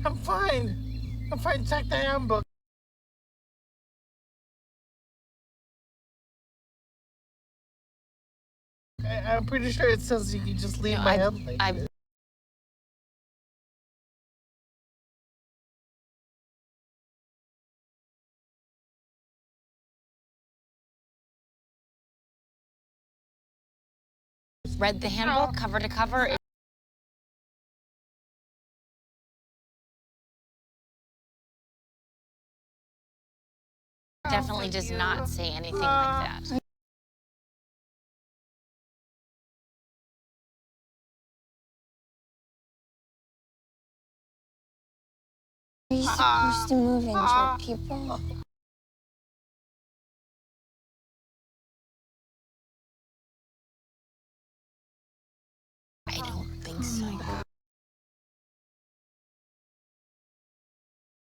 I'm fine. I'm fine. Check the handbook. I'm pretty sure it says you can just leave my head like this. Read the handbook cover to cover. It definitely does not say anything like that. Are you supposed to move in with people? I don't think so.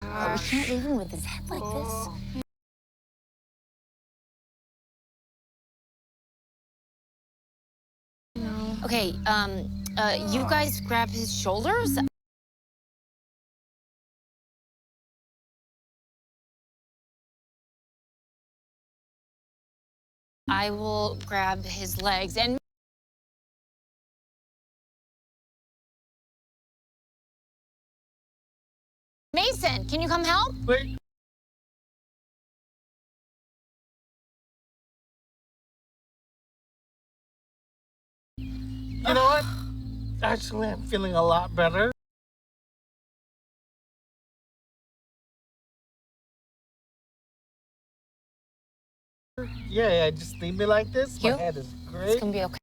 But we can't leave him with his head like this. No. Okay, you guys grab his shoulders. I will grab his legs and Mason, can you come help? Wait. You know what? Actually, I'm feeling a lot better. Yeah, just leave me like this. My You? head is It's great. gonna be okay.